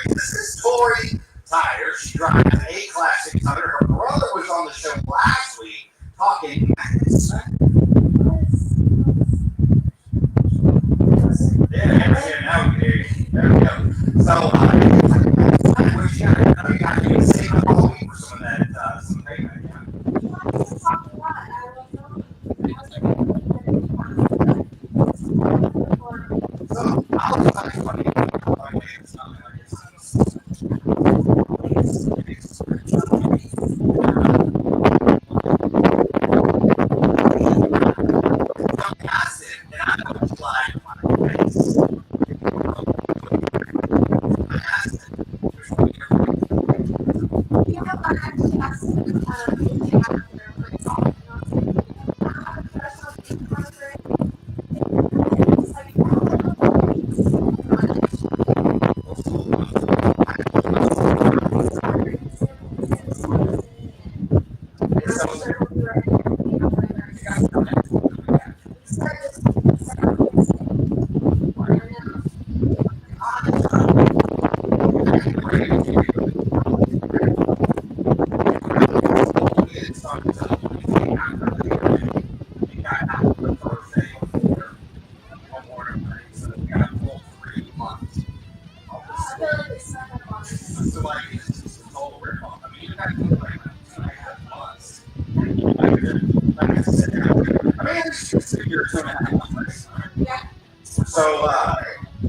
This is Tori Tyer. She drives a Classic Thunder. Her brother was on the show last week talking. Yeah, now we can hear you. There we go. So, what you got to save up all week for some of that, some payment. So, I'll talk funny.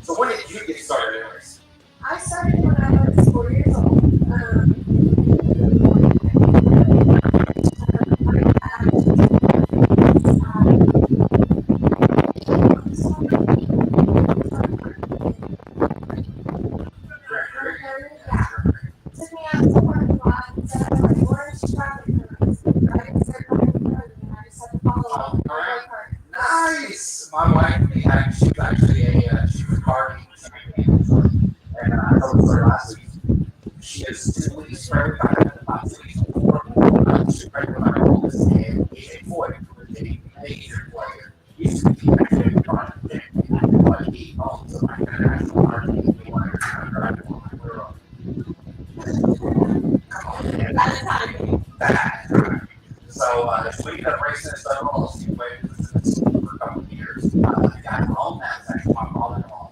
So when did you get started anyways? I started when I was 4 years old. Took me out to the parking lot and set up my orange traffic cones. Right? And started parking in front of me, and I just had to follow my car. Nice! My wife, she was actually she was carving. And I told her last week, she has 2 weeks pregnant, about 2 weeks before. She's pregnant with my oldest, and he's a boy, who's a major player. He used to be actually a car, but he also like international marketing. He wanted to kind of drive it on my girl. Come on, man. Bad time. So, we got racing and stuff all Speedway for a couple of years. I got home, that's actually my father-in-law.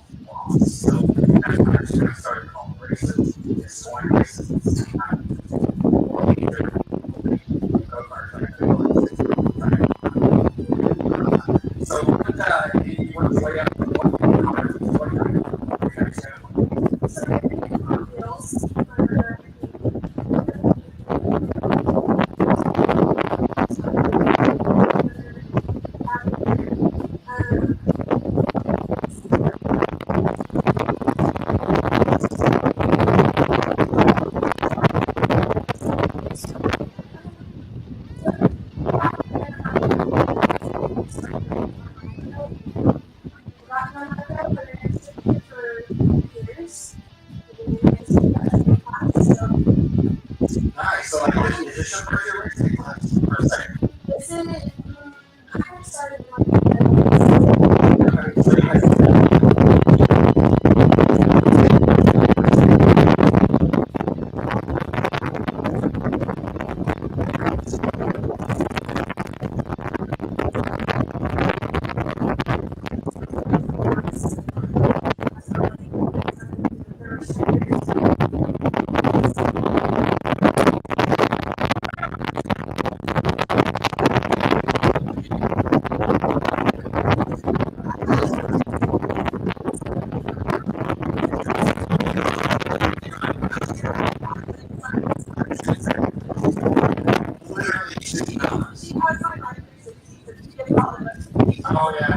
So that's when I started calling races. It's going races at the same time. So you want to play up Nice. So, like, is this your first year racing class? Or second? It's in it. I started Oh, yeah.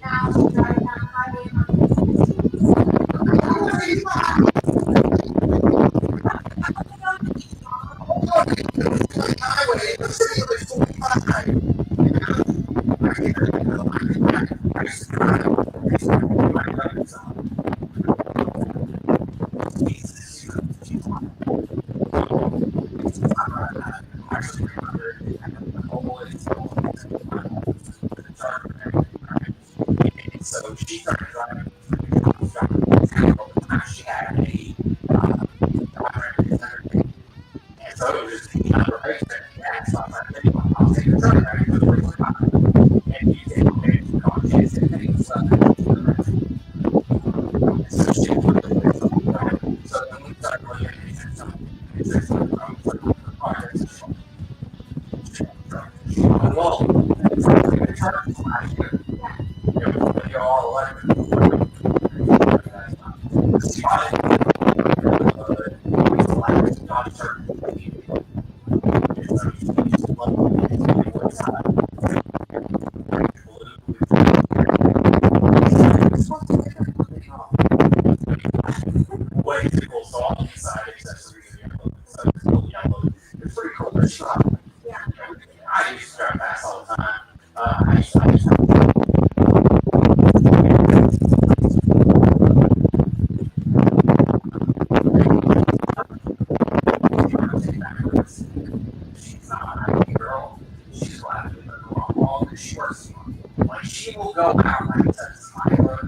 Now I'm driving down the highway and I'm Highway, the city was 45. I used to drive. So she started driving. She had a and so it was just the other race that so I was like, I'll take the truck back to the race and you take the race and take the stuff. So she was so then we started looking at something. Well, the truck was last year. It was all electric. Way too cool. So on the inside, it's actually yellow. So it's still yellow. It's pretty cool. It's shot. Yeah. I used to drive fast all the time. I used to she's not a happy girl. She's glad to be all that she works on. Like she will go out like to Smiler.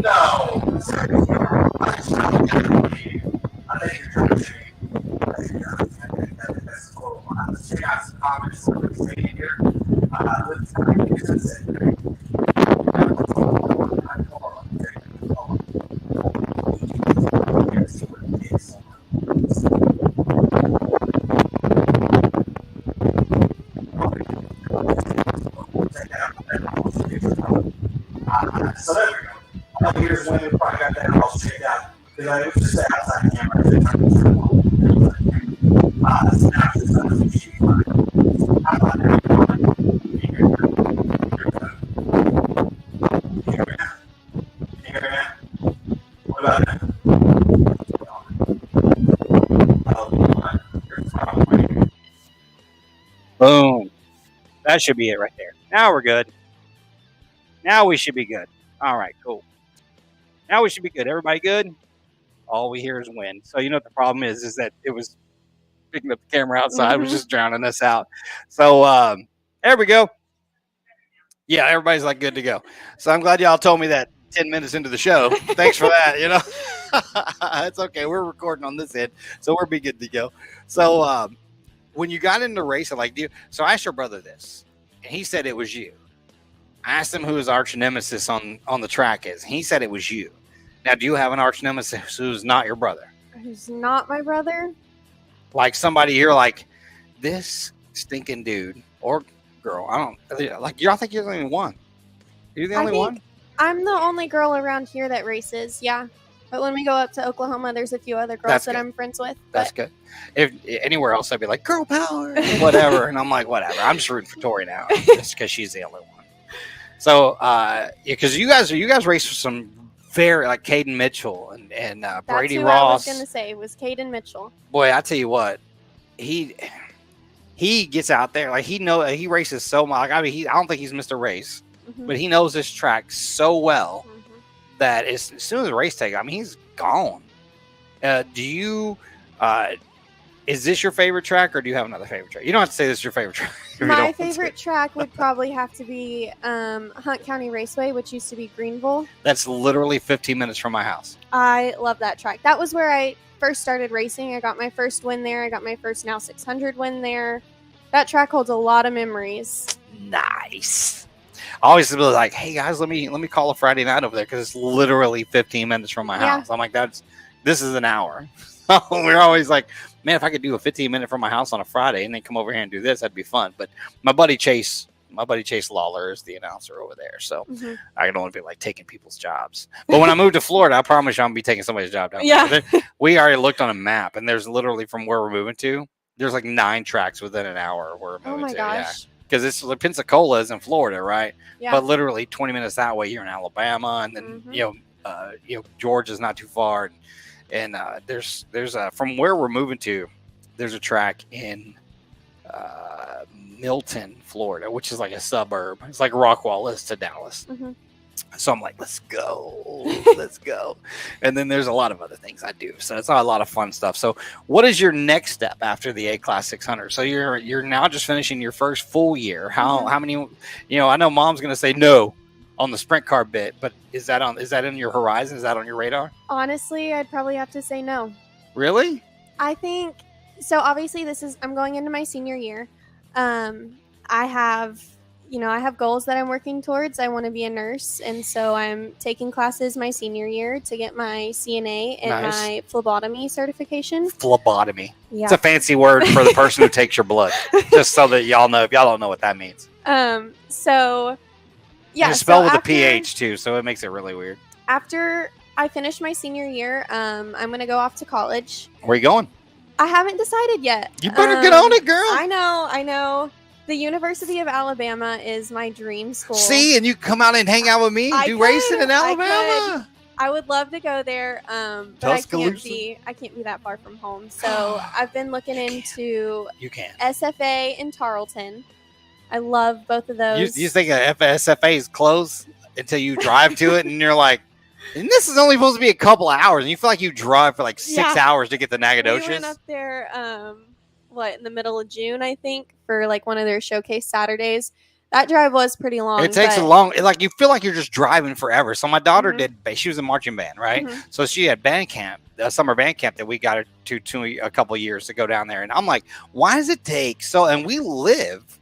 No. I think you're trying to that's cool. Let's check out some comments for the staying here. Let's so there we go. Oh, here's when we probably got that all checked out. Because I was just outside camera. So now it's not a shoot. How about that? What about that? Boom. That should be it right there. Now we're good. Now we should be good. All right, cool. Now we should be good. Everybody good? All we hear is wind. So you know what the problem is that it was picking up the camera outside, was just drowning us out. So there we go. Yeah, everybody's like good to go. So I'm glad y'all told me that 10 minutes into the show. Thanks for that. You know, it's okay. We're recording on this end, so we'll be good to go. So when you got into racing, like, so I asked your brother this, and he said it was you. I asked him who his arch nemesis on the track is. He said it was you. Now, do you have an arch nemesis who's not your brother? Who's not my brother? Like somebody you're like, this stinking dude or girl. I don't like. Y'all think you're the only one? You're the only one. I'm the only girl around here that races. Yeah, but when we go up to Oklahoma, there's a few other girls that I'm friends with. That's good. If anywhere else, I'd be like, girl power, whatever. And I'm like, whatever. I'm just rooting for Tori now, just because she's the only one. So, because you guys race with some very like Caden Mitchell and Brady That's who Ross. I was gonna say was Caden Mitchell. Boy, I tell you what, he gets out there like he races so much. Like, I mean, I don't think he's Mr. Race, but he knows this track so well that as soon as the race takes, I mean, he's gone. Do you? Is this your favorite track, or do you have another favorite track? You don't have to say this is your favorite track. My favorite track would probably have to be Hunt County Raceway, which used to be Greenville. That's literally 15 minutes from my house. I love that track. That was where I first started racing. I got my first win there. I got my first Now 600 win there. That track holds a lot of memories. Nice. I always be like, hey guys, let me call a Friday night over there because it's literally 15 minutes from my Yeah. house. I'm like, this is an hour. We're always like, man, if I could do a 15-minute from my house on a Friday and then come over here and do this, that'd be fun. But my buddy Chase Lawler is the announcer over there, so I don't want to be like taking people's jobs. But when I move to Florida, I promise you I'm gonna be taking somebody's job down there. We already looked on a map, and there's literally from where we're moving to, there's like 9 tracks within an hour where we're moving Oh my to. gosh. Because it's Pensacola is in Florida, right? Yeah. But literally 20 minutes that way, you're in Alabama, and then Georgia's not too far, and there's from where we're moving to, there's a track in Milton, Florida, which is like a suburb. It's like Rockwall is to Dallas. So I'm like, let's go. And then there's a lot of other things I do. So it's a lot of fun stuff. So what is your next step after the A-Class 600? So you're now just finishing your first full year. How many, I know mom's going to say no on the sprint car bit, but is that in your horizon? Is that on your radar? Honestly, I'd probably have to say no. Really? I think so. Obviously, I'm going into my senior year. I have goals that I'm working towards. I want to be a nurse, and so I'm taking classes my senior year to get my CNA and my phlebotomy certification. Phlebotomy. Yeah. It's a fancy word for the person who takes your blood. Just so that y'all know, if y'all don't know what that means. So yeah. And it's spelled with a PH too, so it makes it really weird. After I finish my senior year, I'm going to go off to college. Where are you going? I haven't decided yet. You better get on it, girl. I know. The University of Alabama is my dream school. See, and you come out and hang out with me and do racing in Alabama. I would love to go there, but I can't be that far from home. So I've been looking into SFA in Tarleton. I love both of those. You think SFA is close until you drive to it, and you're like, and this is only supposed to be a couple of hours, and you feel like you drive for like 6 hours to get to Nacogdoches. We went up there, in the middle of June, I think, for like one of their showcase Saturdays. That drive was pretty long. It takes a long, like you feel like you're just driving forever. So my daughter she was in marching band, right? So she had band camp, summer band camp that we got her to a couple of years to go down there. And I'm like, why does it take so? And we lived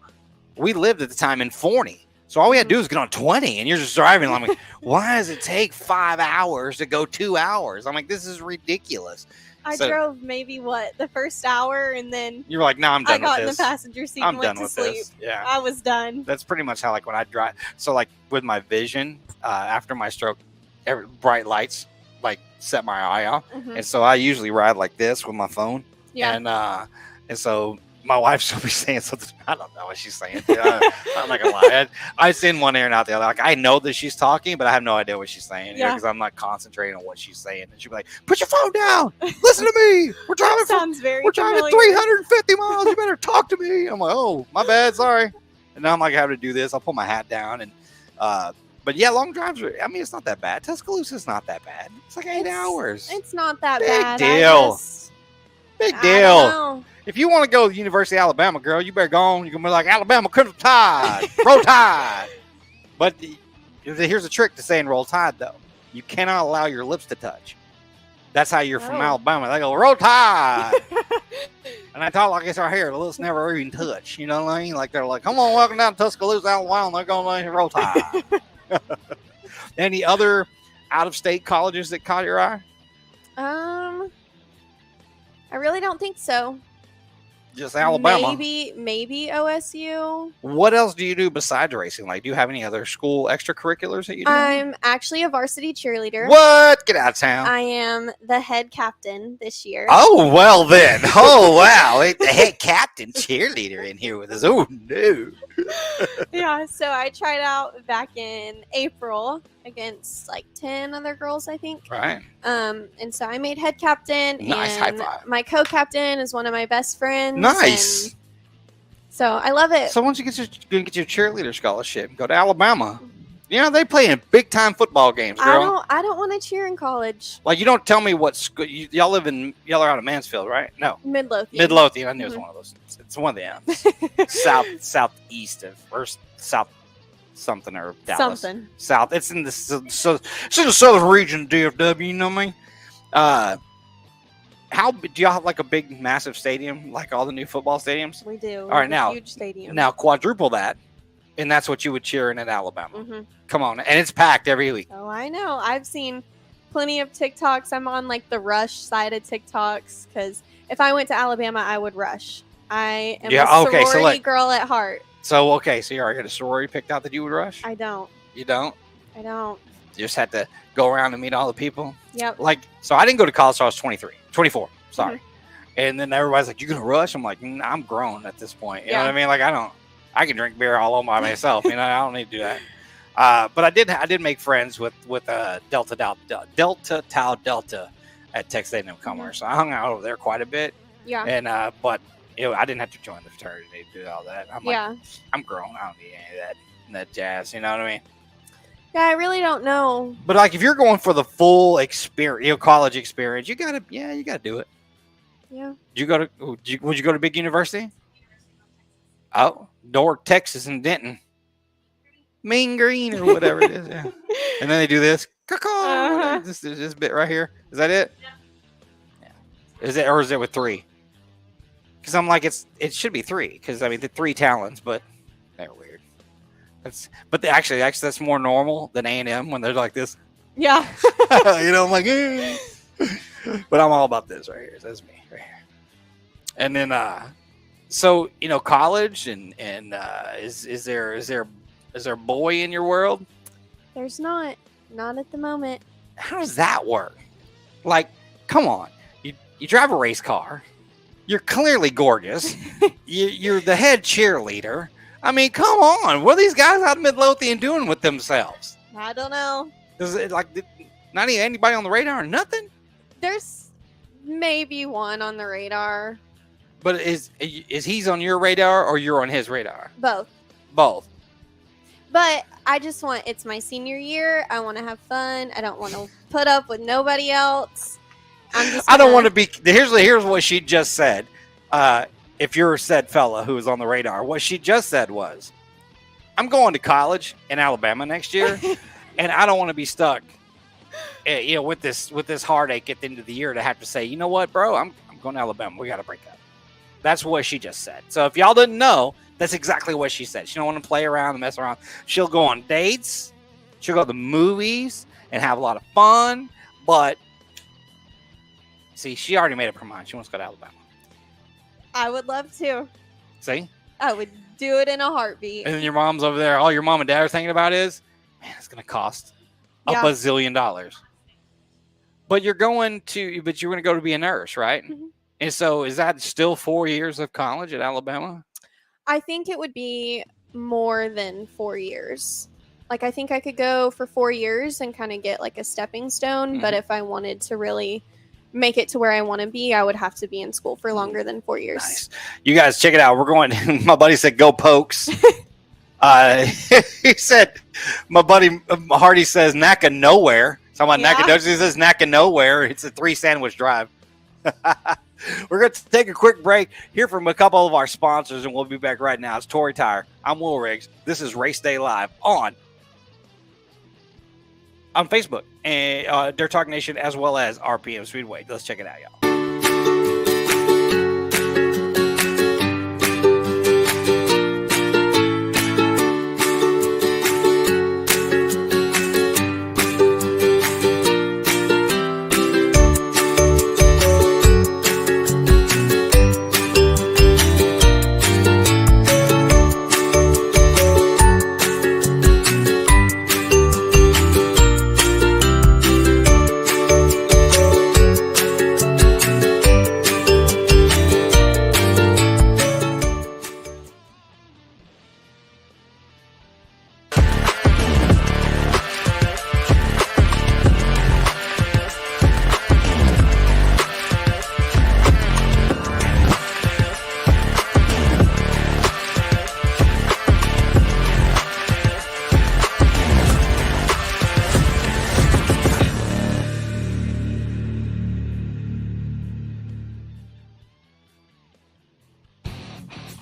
at the time in Forney. So all we had to do is get on 20 and you're just driving. I'm like, why does it take 5 hours to go 2 hours? I'm like, this is ridiculous. I drove maybe the first hour, and then you were like, no, I'm done with this. I got in the passenger seat and went to sleep. This. Yeah. I was done. That's pretty much how, like, when I drive. So, like, with my vision, after my stroke, bright lights, like, set my eye off. And so I usually ride like this with my phone. Yeah. And so my wife should be saying something. I don't know what she's saying. I'm not gonna lie. I send one ear and out the other. Like, I know that she's talking, but I have no idea what she's saying because I'm not concentrating on what she's saying. And she'll be like, "Put your phone down. Listen to me. We're driving. We're driving 350 miles. You better talk to me." I'm like, "Oh, my bad. Sorry." And now I'm like having to do this. I'll pull my hat down and. But yeah, long drives. I mean, it's not that bad. Tuscaloosa's not that bad. It's like 8 hours. It's not that bad. Big deal. If you want to go to the University of Alabama, girl, you better go on. You're going to be like, Alabama couldn't have tied. Roll Tide. But here's a trick to saying roll tide, though. You cannot allow your lips to touch. That's how you're from Alabama. They go, roll tide. And I talk like it's our hair. The lips never even touch. You know what I mean? Like, they're like, come on, welcome down to Tuscaloosa, Alabama. And they're going to roll tide. Any other out-of-state colleges that caught your eye? I really don't think so. Just Alabama. Maybe OSU. What else do you do besides racing? Like, do you have any other school extracurriculars that you do? I'm actually a varsity cheerleader. What? Get out of town. I am the head captain this year. Oh, well then. Oh, wow. The head captain cheerleader in here with us. Oh, no. Yeah, so I tried out back in April against like 10 other girls, I think. Right. And so I made head captain. Nice. And high five. My co-captain is one of my best friends. Nice. So I love it. So once you get your cheerleader scholarship, go to Alabama. You know, they play in big time football games, girl. I don't want to cheer in college. Like, you don't tell me what school. Y'all are out of Mansfield, right? No. Midlothian. I knew it was one of those. It's one of them. Southeast of, or south something, or Dallas. Something. South. It's in the southern region of DFW, you know what I mean? How do y'all have like a big, massive stadium, like all the new football stadiums? We do. All right, now, huge stadium. Now quadruple that. And that's what you would cheer in at Alabama. Mm-hmm. Come on. And it's packed every week. Oh, I know. I've seen plenty of TikToks. I'm on like the Rush side of TikToks because if I went to Alabama, I would rush. I am a sorority girl at heart. So, okay. So you already got a sorority picked out that you would rush? I don't. You don't? I don't. You just had to go around and meet all the people? Yep. Like, so I didn't go to college until I was 24. Sorry. Mm-hmm. And then everybody's like, you going to rush? I'm like, I'm grown at this point. You know what I mean? Like, I can drink beer all by myself. You know, I don't need to do that. But I did make friends with Delta Tau Delta at Texas A&M Commerce. So I hung out over there quite a bit. Yeah. And but I didn't have to join the fraternity to do all that. I'm like, I'm grown. I don't need any of that jazz. You know what I mean? Yeah, I really don't know. But like, if you're going for the full experience, college experience, you gotta do it. Yeah. Would you go to big university? Oh, North Texas and Denton. Mean Green or whatever it is. Yeah. And then they do this. This bit right here. Is that it? Yeah. Is it, or is it with 3? Because I'm like, it should be 3. Because I mean, the 3 talents, but they're weird. Actually, that's more normal than A&M when they're like this. Yeah. You know, I'm like, eh. But I'm all about this right here. That's me right here. And then, so college and is there a boy in your world? There's not at the moment. How does that work? Like, come on, you drive a race car, you're clearly gorgeous, you're the head cheerleader. I mean, come on, what are these guys out of Midlothian doing with themselves? I don't know. Is it like not even anybody on the radar or nothing? There's maybe one on the radar. But is he's on your radar or you're on his radar? Both. But I just it's my senior year. I want to have fun. I don't want to put up with nobody else. I don't want to be. Here's what she just said. If you're said fella who is on the radar, what she just said was, I'm going to college in Alabama next year, and I don't want to be stuck, with this heartache at the end of the year to have to say, you know what, bro, I'm going to Alabama. We got to break up. That's what she just said. So if y'all didn't know, that's exactly what she said. She don't want to play around and mess around. She'll go on dates. She'll go to the movies and have a lot of fun. But see, she already made up her mind. She wants to go to Alabama. I would love to. See? I would do it in a heartbeat. And then your mom's over there. All your mom and dad are thinking about is, man, it's going to cost a bazillion dollars. But you're going to go to be a nurse, right? Mm-hmm. And so is that still 4 years of college at Alabama? I think it would be more than 4 years. Like, I think I could go for 4 years and kind of get like a stepping stone. Mm-hmm. But if I wanted to really make it to where I want to be, I would have to be in school for longer than 4 years. Nice. You guys check it out. We're going. My buddy said, "Go Pokes." He said, my buddy Hardy says, "Knack of nowhere." Talking about Nacogdoches, he says, "Knack of nowhere." It's a 3-sandwich drive. We're going to take a quick break, hear from a couple of our sponsors, and we'll be back right now. It's Tori Tyer. I'm Will Riggs. This is Race Day Live on Facebook and Dirt Talk Nation, as well as RPM Speedway. Let's check it out, y'all.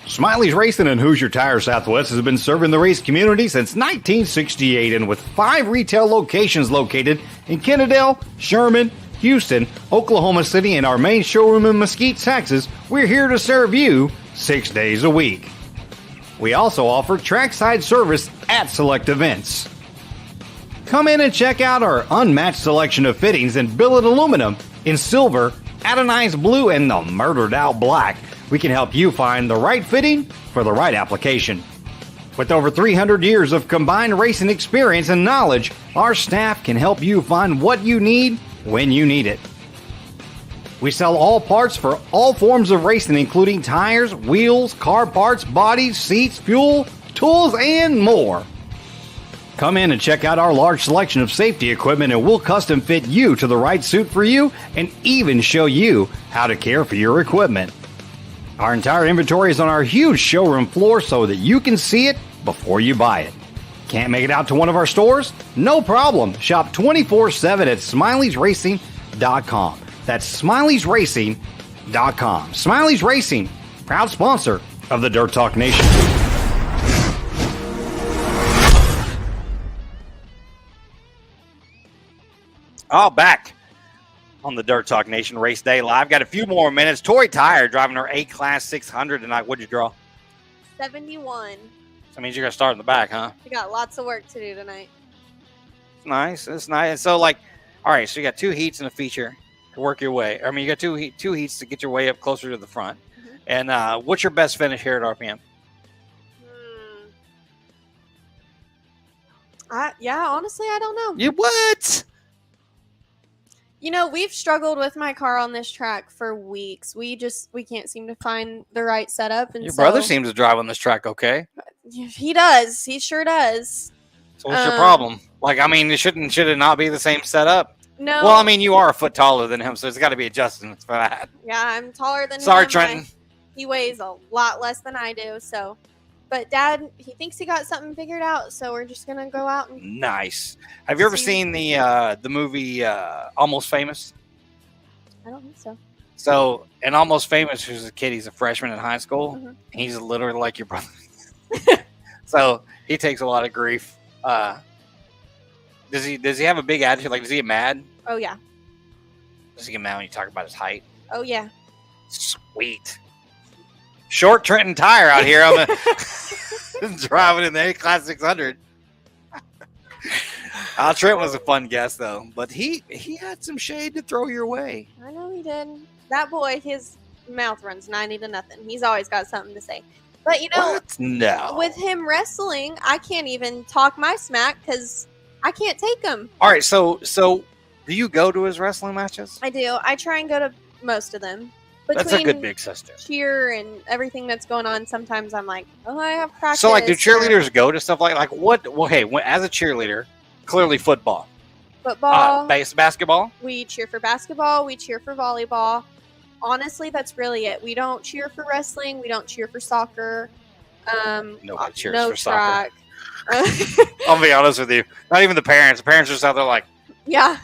Smileys Racing and Hoosier Tire Southwest has been serving the race community since 1968, and with 5 retail locations located in Kennedale, Sherman, Houston, Oklahoma City, and our main showroom in Mesquite, Texas, we're here to serve you 6 days a week. We also offer trackside service at select events. Come in and check out our unmatched selection of fittings in billet aluminum, in silver, atomized blue, and the murdered out black. We can help you find the right fitting for the right application. With over 300 years of combined racing experience and knowledge, our staff can help you find what you need when you need it. We sell all parts for all forms of racing, including tires, wheels, car parts, bodies, seats, fuel, tools, and more. Come in and check out our large selection of safety equipment, and we'll custom fit you to the right suit for you and even show you how to care for your equipment. Our entire inventory is on our huge showroom floor so that you can see it before you buy it. Can't make it out to one of our stores? No problem. Shop 24/7 at smileysracing.com. That's smileysracing.com. Smileys Racing, proud sponsor of the Dirt Talk Nation. All back on the Dirt Talk Nation Race Day Live. Got a few more minutes. Tori Tyer driving her A-Class 600 tonight. What'd you draw? 71. That means you're going to start in the back, huh? We got lots of work to do tonight. It's nice. It's nice. And so, like, all right, so you got 2 heats and a feature to work your way. I mean, you got two heats to get your way up closer to the front. Mm-hmm. And what's your best finish here at RPM? Honestly, I don't know. You what? You know, we've struggled with my car on this track for weeks. We can't seem to find the right setup. And your brother seems to drive on this track okay. He does. He sure does. So what's your problem? Like, I mean, should it not be the same setup? No. Well, I mean, you are a foot taller than him, so there's got to be adjustments for that. Yeah, I'm taller than him. Sorry, Trenton. He weighs a lot less than I do, so. But Dad, he thinks he got something figured out, so we're just gonna go out and. Nice. Have you ever seen the movie Almost Famous? I don't think so. So, in Almost Famous, there's a kid. He's a freshman in high school. Mm-hmm. He's literally like your brother. So he takes a lot of grief. Does he have a big attitude? Like, does he get mad? Oh yeah. Does he get mad when you talk about his height? Oh yeah. Sweet. Short Trenton Tyer out here on the driving in the A-Class 600. Trent was a fun guest though, but he had some shade to throw your way. I know he did. That boy, his mouth runs 90-0. He's always got something to say. But you know, what? No. With him wrestling, I can't even talk my smack because I can't take him. All right, so do you go to his wrestling matches? I do. I try and go to most of them. That's a good big sister. Cheer and everything that's going on, sometimes I'm like, oh, I have practice. So, like, do cheerleaders go to stuff like what? Well, hey, as a cheerleader, clearly football. Basketball? We cheer for basketball. We cheer for volleyball. Honestly, that's really it. We don't cheer for wrestling. We don't cheer for soccer. Nobody cheers no for track. Soccer. I'll be honest with you. Not even the parents. The parents are just out there like, yeah.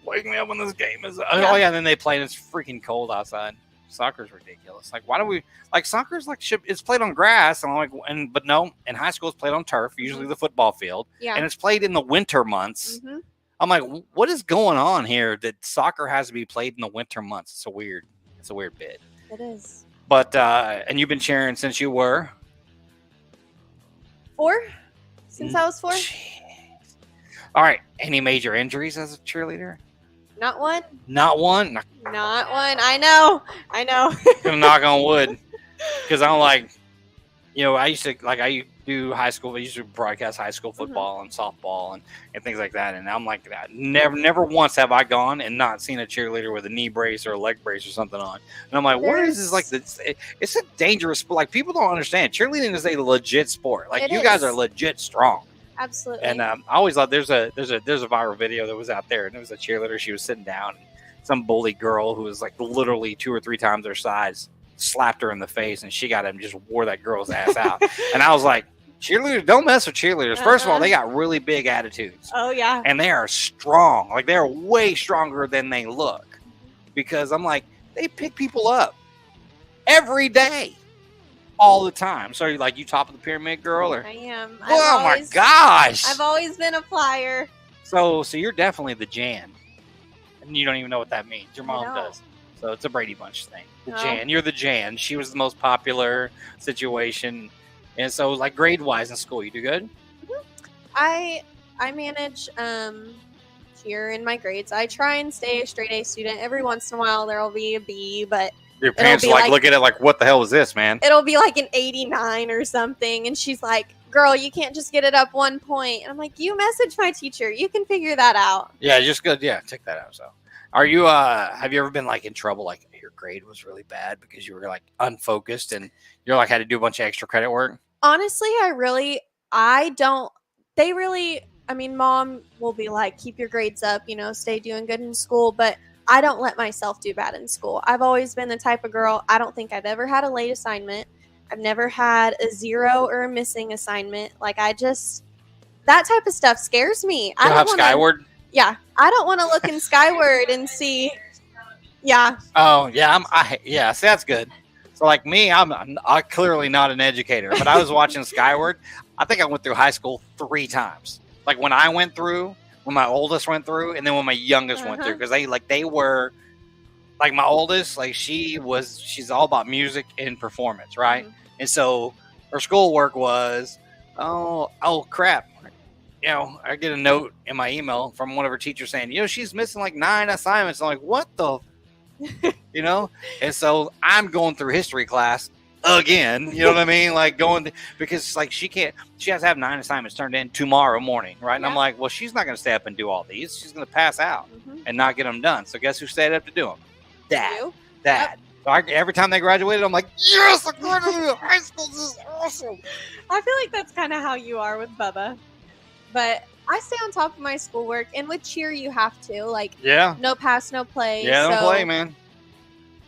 Wake me up when this game is. Oh yeah, and then they play and it's freaking cold outside. Soccer's ridiculous. Like, why do we like soccer's like it's played on grass and I'm like, but no, in high school it's played on turf, usually the football field. Yeah. And it's played in the winter months. Mm-hmm. I'm like, what is going on here that soccer has to be played in the winter months? It's a weird bit. It is. But and you've been cheering since you were 4? Since I was 4? Jeez. All right. Any major injuries as a cheerleader? Not one. Not one? Not one. I know. I'm going to knock on wood. Because I'm like, you know, I do high school. I used to broadcast high school football and softball and things like that. And I'm like, never once have I gone and not seen a cheerleader with a knee brace or a leg brace or something on. And I'm like, what is this? Like, it's a dangerous sport. Like, people don't understand. Cheerleading is a legit sport. Like, you guys are legit strong. Absolutely. And I always thought there's a viral video that was out there, and it was a cheerleader. She was sitting down, and some bully girl who was like literally 2 or 3 times her size slapped her in the face, and she got him, just wore that girl's ass out. And I was like, cheerleaders, don't mess with cheerleaders. First of all, they got really big attitudes. Oh yeah. And they are strong. Like, they're way stronger than they look. Because I'm like, they pick people up every day. All the time. So you top of the pyramid, girl? Or? I am. My gosh. I've always been a flyer. So you're definitely the Jan. And you don't even know what that means. Your mom does. So it's a Brady Bunch thing. The Jan. You're the Jan. She was the most popular situation. And so, like grade wise in school, you do good. I manage cheer in my grades. I try and stay a straight A student. Every once in a while there will be a B, but Your parents be like like- look at it like, what the hell is this, man? it'll be like an 89 or something. And she's like, "Girl, you can't just get it up 1 point." And I'm like, "You message my teacher. You can figure that out." Yeah, just good. Yeah, check that out. So, are you? Have you ever been like in trouble? Like your grade was really bad because you were like unfocused and you're like had to do a bunch of extra credit work. Honestly, I don't. They really. I mean, Mom will be like, "Keep your grades up. You know, stay doing good in school." But I don't let myself do bad in school. I've always been the type of girl. I don't think I've ever had a late assignment. I've never had a 0 or a missing assignment. Like that type of stuff scares me. I You'll don't have wanna, Skyward. Yeah, I don't want to look in Skyward and see. Yeah, Oh yeah, yeah. See, that's good. So like me, I'm clearly not an educator, but I was watching Skyward. I think I went through high school 3 times. Like when I went through, when my oldest went through, and then when my youngest went through, because they were like my oldest, like she's all about music and performance, right? Mhm. And so her schoolwork was, oh crap. You know, I get a note in my email from one of her teachers saying, she's missing like 9 assignments. I'm like, what the, And so I'm going through history class again. You know what I mean? Like because like she has to have 9 assignments turned in tomorrow morning, right? And I'm Yeah. like, well, she's not going to stay up and do all these. She's going to pass out and not get them done. So guess who stayed up to do them? Dad. You? Dad. So every time they graduated, I'm like, yes, I'm graduating high school. This is awesome. I feel like that's kind of how you are with Bubba. But I stay on top of my schoolwork, and with cheer, you have to. Like, Yeah. no pass, no play. Yeah, don't so- play, man.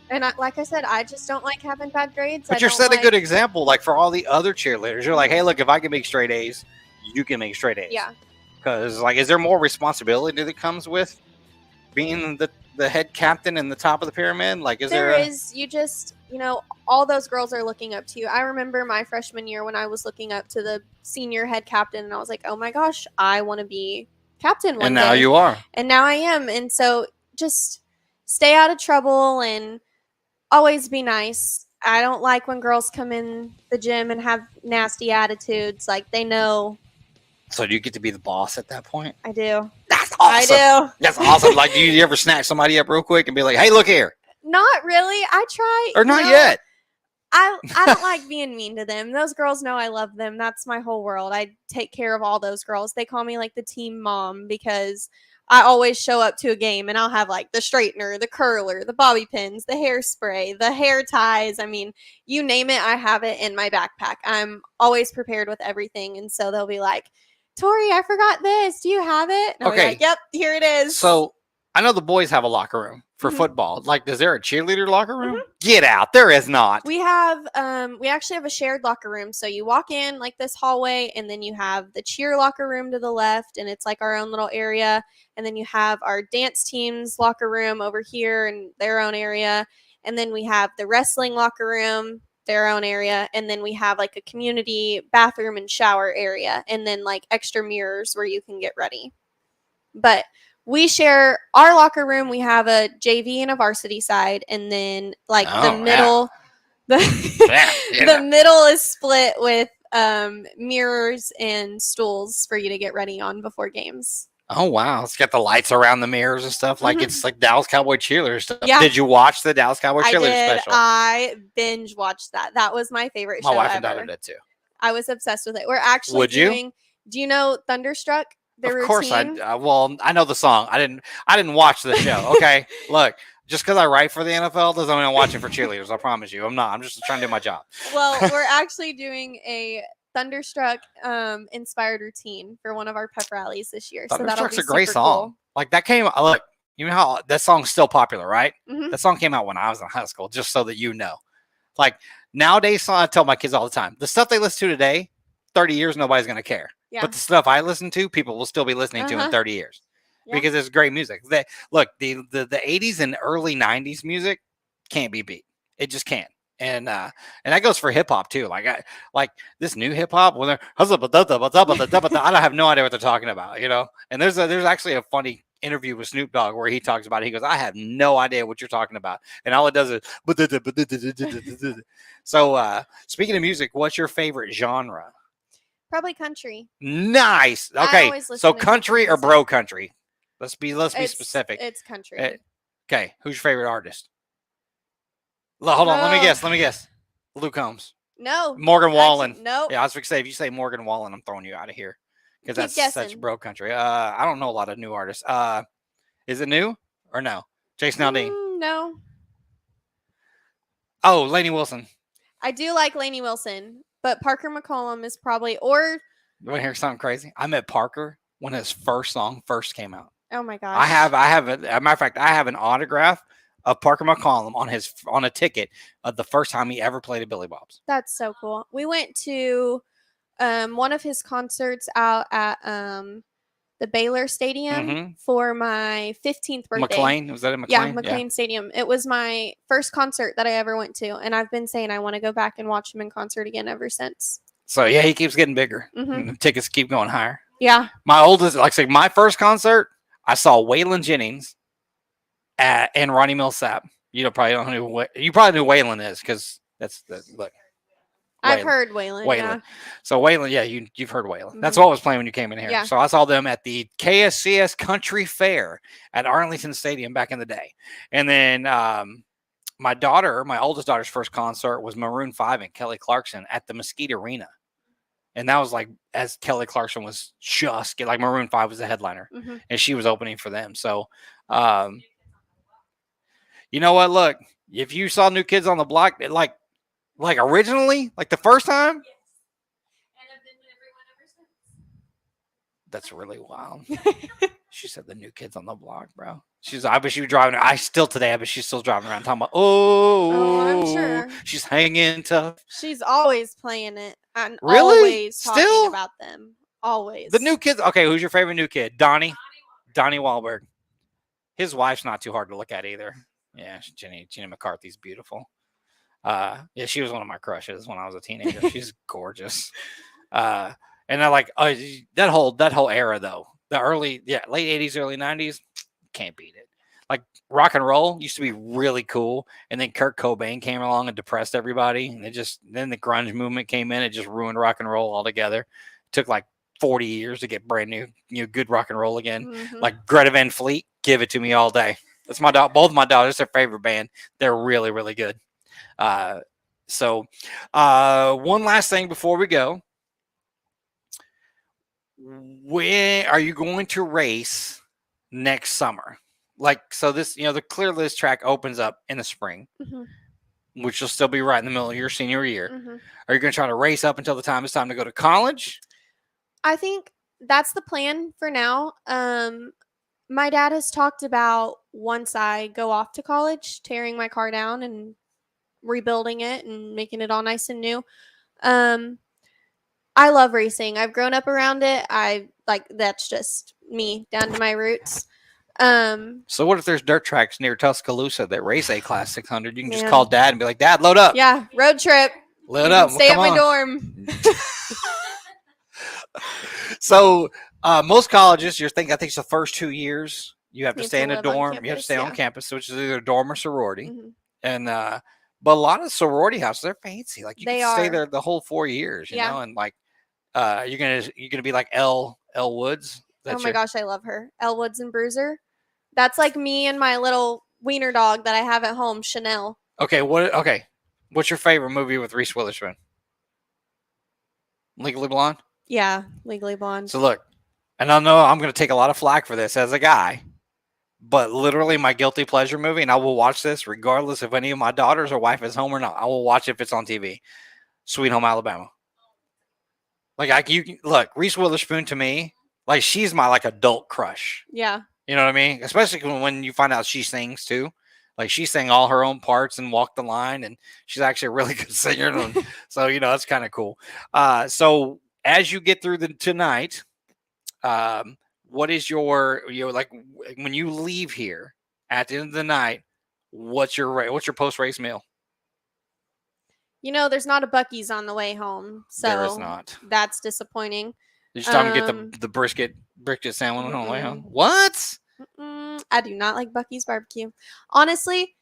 And like I said, I just don't like having bad grades. But you're setting a good example, like for all the other cheerleaders. You're like, hey, look, if I can make straight A's, you can make straight A's. Yeah. Because, like, is there more responsibility that comes with being the head captain and the top of the pyramid? Like, You just, all those girls are looking up to you. I remember my freshman year when I was looking up to the senior head captain, and I was like, oh my gosh, I want to be captain one and day. now you are. And now I am. And so just stay out of trouble and always be nice. I don't like when girls come in the gym and have nasty attitudes. Like, they know So do you get to be the boss at that point? I do. That's awesome. I do. That's awesome. Like, do you ever snatch somebody up real quick and be like, hey, look here? Not really. I try. Or not yet? I don't like being mean to them. Those girls know I love them. That's my whole world. I take care of all those girls. They call me like the team mom because I always show up to a game and I'll have like the straightener, the curler, the bobby pins, the hairspray, the hair ties. I mean, you name it, I have it in my backpack. I'm always prepared with everything. And so they'll be like, Tori, I forgot this. Do you have it? And I'll be Okay. like, yep, here it is. So I know the boys have a locker room for Mhm. football. Like, is there a cheerleader locker room? Get out. There is not. we actually have a shared locker room. So you walk in like this hallway, and then you have the cheer locker room to the left, and it's like our own little area. And then you have our dance team's locker room over here in their own area. And then we have the wrestling locker room, their own area. And then we have like a community bathroom and shower area, and then like extra mirrors where you can get ready. But we share our locker room. We have a JV and a varsity side, and then like Oh, the middle, Yeah. the middle is split with mirrors and stools for you to get ready on before games. Oh, wow. It's got the lights around the mirrors and stuff. Like, Mhm. it's like Dallas Cowboy cheerleader stuff. Yeah. Did you watch the Dallas Cowboy I cheerleader did. special? I binge watched that. That was my favorite My show wife and ever. daughter did too. I was obsessed with it. We're actually Would you? doing. Do you know Thunderstruck? Their Of course, routine? well, I know the song. I didn't watch the show. Okay, look, just because I write for the NFL doesn't mean I'm watching for cheerleaders. I promise you, I'm not. I'm just trying to do my job. Well, we're actually doing a Thunderstruck inspired routine for one of our pep rallies this year. So that'll Thunderstruck's be a great super song. Like that came. Look, you know how that song's still popular, right? Cool. Mhm. That song came out when I was in high school. Just so that you know, like nowadays, I tell my kids all the time, the stuff they listen to today, 30 years, nobody's gonna care. Yeah. But the stuff I listen to, people will still be listening to in 30 years Yeah. because it's great music. Look, the 80s and early 90s music can't be beat. It just can't. And that goes for hip hop too. Like this new hip hop when they're I have no idea what they're talking about, you know. And there's actually a funny interview with Snoop Dogg where he talks about it. He goes, I have no idea what you're talking about. And all it does is. So, speaking of music, what's your favorite genre? Probably country. Nice. I Okay. always listen So, to country or music. bro country? Let's be specific. It's country. Okay. Who's your favorite artist? Hold on. Let me guess. Luke Combs. No. Morgan Wallen. Nope. Yeah, I was going to say, if you say Morgan Wallen, I'm throwing you out of here. Because that's guessing. such bro country. I don't know a lot of new artists. Is it new or no? Jason Aldean. No. Oh, Lainey Wilson. I do like Lainey Wilson, but Parker McCollum is probably, or. You want to hear something crazy? I met Parker when his first song first came out. Oh my gosh. I have a matter of fact, I have an autograph of Parker McCollum on a ticket of the first time he ever played at Billy Bob's. That's so cool. We went to one of his concerts out at the Baylor Stadium for my 15th birthday. McLean? Was that in McLean? Yeah, McLean Stadium. It was my first concert that I ever went to, and I've been saying I want to go back and watch him in concert again ever sinst. So, yeah, he keeps getting bigger. Mm-hmm. The tickets keep going higher. Yeah. My oldest, like I say, my first concert, I saw Waylon Jennings and Ronnie Millsap. You probably don't know you probably knew Waylon is because that's the look. I've heard Waylon. Yeah. So Waylon, yeah, you've heard Waylon. Mm-hmm. That's what was playing when you came in here. Yeah. So I saw them at the KSCS Country Fair at Arlington Stadium back in the day. And then my oldest daughter's first concert was Maroon 5 and Kelly Clarkson at the Mesquite Arena. And that was like as Kelly Clarkson was just like Maroon 5 was the headliner, and she was opening for them. So, you know what? Look, if you saw New Kids on the Block, like originally, like the first time, Yes. And I've been with everyone ever since. that's really wild. She said the New Kids on the Block, bro. I bet she was driving. I she's still driving around talking about. I'm sure she's hanging tough. She's always playing it and really always talking still about them. Always the New Kids. Okay, who's your favorite new kid? Donnie Wahlberg. His wife's not too hard to look at either. Yeah, Jenny McCarthy's beautiful. Yeah, she was one of my crushes when I was a teenager. She's gorgeous. And I like that whole era though. The late 80s, early 90s, can't beat it. Like rock and roll used to be really cool, and then Kurt Cobain came along and depressed everybody, and then the grunge movement came in. It just ruined rock and roll altogether. It took like 40 years to get brand new, good rock and roll again. Like Greta Van Fleet, give it to me all day. That's both my daughters, their favorite band. They're really, really good. So one last thing before we go. When are you going to race next summer? So this, the Clear List track opens up in the spring, which will still be right in the middle of your senior year. Are you going to try to race up until the time it's time to go to college? I think that's the plan for now. My dad has talked about once I go off to college, tearing my car down and rebuilding it and making it all nice and new. I love racing. I've grown up around it. That's just me down to my roots. So what if there's dirt tracks near Tuscaloosa that race A-Class 600? You can just call Dad and be like, Dad, load up. Yeah, road trip. Load up. Stay at my dorm. So most colleges, I think it's the first 2 years you have to stay in a dorm. Campus, you have to stay on campus, which is either a dorm or sorority. And but a lot of sorority houses, they're fancy. Like you can stay there the whole 4 years, you know, and like you're gonna be like Elle Woods. Oh my gosh, I love her. Elle Woods and Bruiser. That's like me and my little wiener dog that I have at home, Chanel. Okay, what's your favorite movie with Reese Witherspoon? Legally Blonde? Yeah, Legally Blonde. So look, and I know I'm going to take a lot of flack for this as a guy, but literally my guilty pleasure movie, and I will watch this regardless if any of my daughters or wife is home or not. I will watch it if it's on TV. Sweet Home Alabama. Like look, Reese Witherspoon to me, like she's my like adult crush. Yeah. You know what I mean? Especially when you find out she sings too. Like she sang all her own parts and walked the line, and she's actually a really good singer. So that's kind of cool. So as you get through tonight, what is your like when you leave here at the end of the night? What's your post race meal? There's not a Buc-ee's on the way home, so there is not. That's disappointing. Did you tell him to get the brisket sandwich on the way home? What? I do not like Bucky's barbecue. Honestly,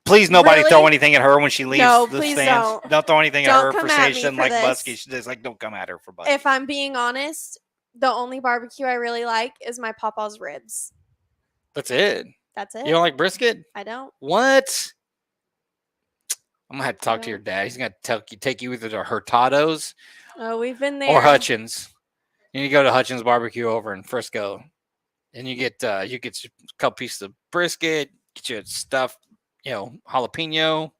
Please, nobody Really? throw anything at her when she leaves No, the please stands. don't. Throw anything at Don't her come for at saying me she doesn't for like this. Bucky. She's just like, don't come at her for Bucky. if I'm being honest, the only barbecue I really like is my Papa's ribs. That's it. That's it. You don't like brisket? I don't. What? I'm gonna have to talk to your dad. He's gonna take you either to Hurtado's Oh, we've been there. or Hutchins. And you go to Hutchins Barbecue over in Frisco, and you get a couple pieces of brisket, get you stuffed, jalapeno.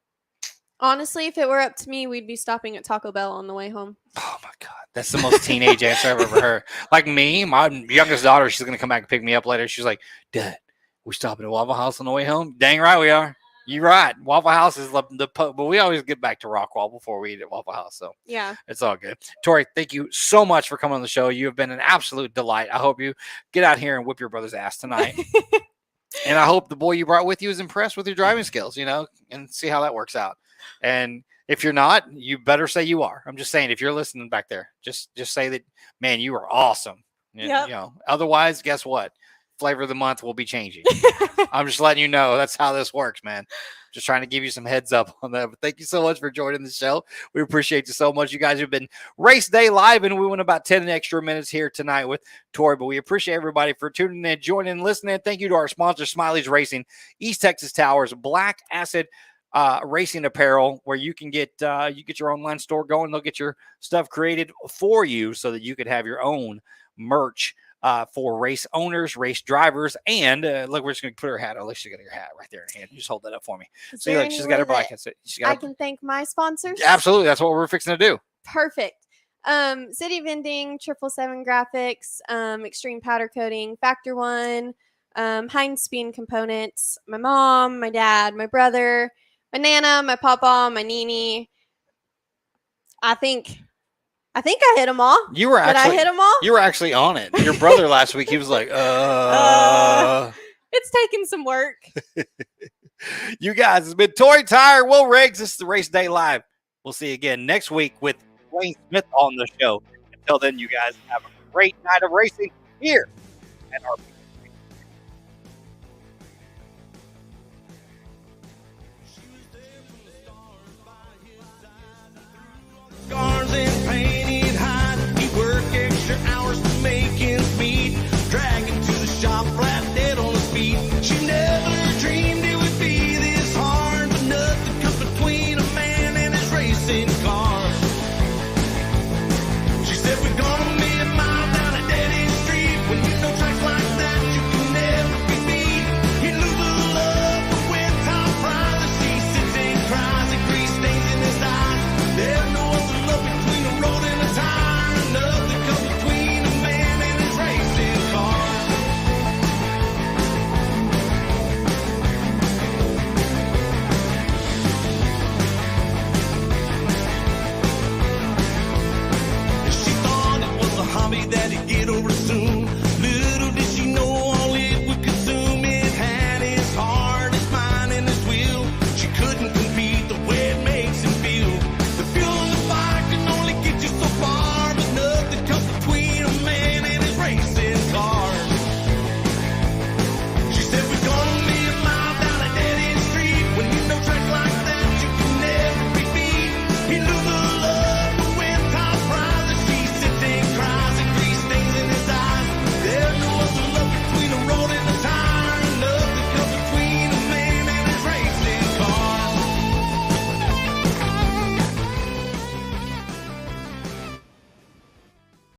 Honestly, if it were up to me, we'd be stopping at Taco Bell on the way home. Oh my god, that's the most teenage answer I've ever heard. Like me, my youngest daughter, she's gonna come back and pick me up later. She's like, "Dad, we stopping at Waffle House on the way home?" Dang right we are. You're right. Waffle House is but we always get back to Rockwall before we eat at Waffle House, so Yeah. it's all good. Tori, thank you so much for coming on the show. You have been an absolute delight. I hope you get out here and whip your brother's ass tonight. And I hope the boy you brought with you is impressed with your driving skills, and see how that works out. And if you're not, you better say you are. I'm just saying, if you're listening back there, just say that, man, you are awesome. Yep. Otherwise, guess what? Flavor of the month will be changing. I'm just letting you know that's how this works, man. Just trying to give you some heads up on that. But thank you so much for joining the show. We appreciate you so much. You guys have been Race Day Live, and we went about 10 extra minutes here tonight with Tori. But we appreciate everybody for tuning in, joining, and listening. Thank you to our sponsor, Smileys Racing, East Texas Towers, Black Acid Racing Apparel, where you can get your online store going. They'll get your stuff created for you so that you could have your own merch for race owners, race drivers, and look, we're just going to put her hat on. Look, she's got your hat right there in hand. Just hold that up for me. See, look, she's got her black hat. I can thank my sponsors. Absolutely, that's what we're fixing to do. Perfect. City Vending, 777 Graphics, Extreme Powder Coating, Factor One, Heinz Speed Components, my mom, my dad, my brother, my Nana, my Papa, my Nini. I think I hit them all. You were actually, Did I hit them all? You were actually on it. Your brother last week, he was like, It's taking some work. You guys, it's been Tori Tyer, Will Riggs. This is the Race Day Live. We'll see you again next week with Wayne Smith on the show. Until then, you guys have a great night of racing here at our